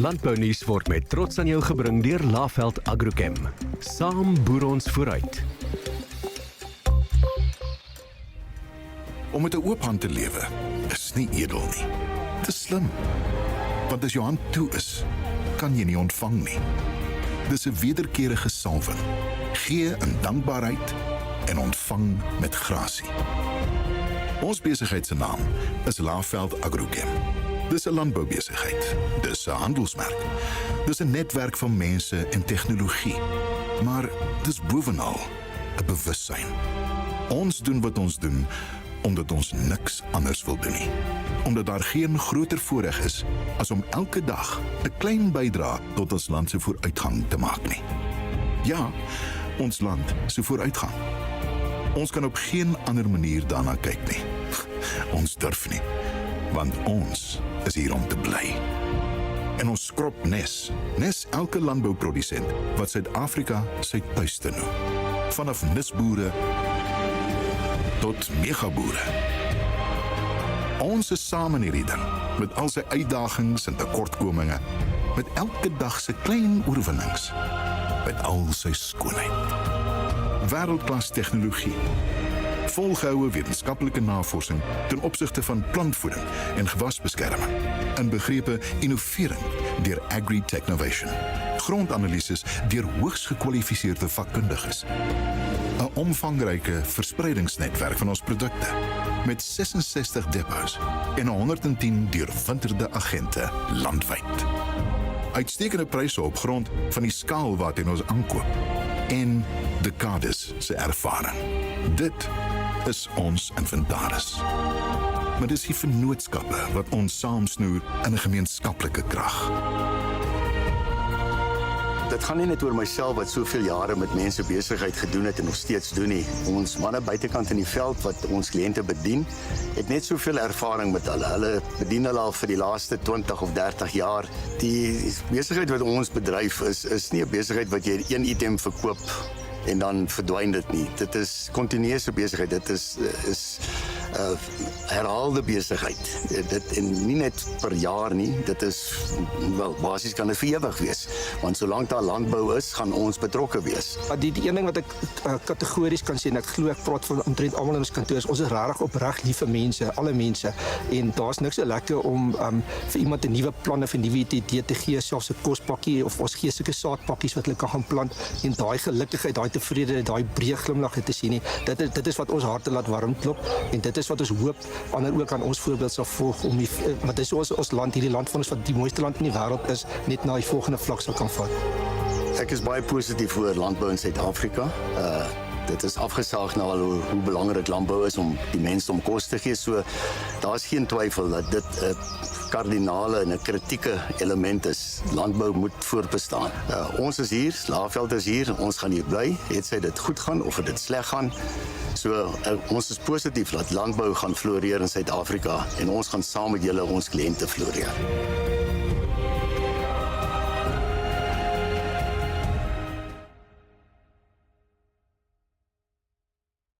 Landbounuus word met trots aan jou gebring deur Laveld Agrochem. Saam boer ons vooruit. Om met 'n oop hand te lewe is nie edel nie. Dis slim. Want as jou hand toe is, kan jy nie ontvang nie. Dis 'n wederkerige salwing. Gee in dankbaarheid en ontvang met grasie. Ons besigheid se naam is Laveld Agrochem. Dis 'n landboubesigheid. Dis 'n handelsmerk. Dis 'n netwerk van mense en tegnologie. Maar dis bovenal 'n bewussyn. Ons doen wat ons doen omdat ons niks anders wil doen nie. Omdat daar geen groter voorreg is as om elke dag 'n klein bydrae tot ons land se vooruitgang te maak nie. Ja, ons land se vooruitgang. Ons kan op geen ander manier daarna kyk nie. Ons durf nie, want ons is hier om te bly. En ons skrop nes elke landbouprodusent wat Suid-Afrika sy tuiste noem. Vanaf nisboere tot megaboere. Ons is saam in hierdie ding, met al sy uitdagings en tekortkominge, met elke dag sy klein oorwinnings, met al sy skoonheid. Wêreldklas tegnologie, volgehoue wetenskaplike navorsing ten opsigte van plantvoeding en gewasbeskerming, inbegrepe innovering deur Agri-Technovation, grondanalises deur hoogs gekwalifiseerde vakkundiges, 'n omvangryke verspreidingsnetwerk van ons produkte, met 66 depots en 110 deurwinterde agente landwyd. Uitstekende pryse op grond van die skaal waarteen ons aankoop en dekades se ervaring. Dit is ons inventaris. Maar dis die vennootskappe wat ons saamsnoer in 'n gemeenskaplike krag. Dit gaan nie net oor myself wat soveel jare met mense besigheid gedoen het en nog steeds doen nie. Ons manne buitekant in die veld wat ons kliënte bedien, het net soveel ervaring met hulle. Hulle bedien hulle al vir die laaste 20 of 30 jaar. Die besigheid wat ons bedryf is nie 'n besigheid wat jy een item verkoop en dan verdwyn dit nie. Dit is kontinuerse besigheid. Dit is herhaalde besigheid. Dit en nie net per jaar nie. Dit is wel basies kan dit vir ewig wees. Want solank daar landbou is, gaan ons betrokke wees. Die een ding wat ek kategories kan sê en ek glo ek praat van omtrent almal in ons kantoor is ons is regtig opreg lief vir mense, alle mense. En daar's niks so lekker om vir iemand 'n nuwe plan of 'n nuwe idee te gee, selfs 'n kospakkie of ons gee sulke saadpakkies wat hulle kan gaan plant en daai gelukigheid, daai tevredenheid, daai breë glimlag te sien nie. Dit is wat ons harte laat warm klop en dit is wat ons hoop ander ook aan ons voorbeeld sal volg om want dit is ons land, hierdie land van ons wat die mooiste land in die wêreld is, net na die volgende vlak sal kan vat. Ek is baie positief oor landbou in Suid-Afrika. Dit is afgesaag na hoe belangrik landbou is om die mense om kos te gee. So daar's geen twyfel dat dit 'n kardinale en 'n kritieke element is. Landbou moet voortbestaan. Ons is hier, Laveld is hier, ons gaan hier bly, het sy dit goed gaan of dit sleg gaan. So ons is positief dat landbou gaan floreer in Suid-Afrika en ons gaan saam met julle ons kliënte floreer.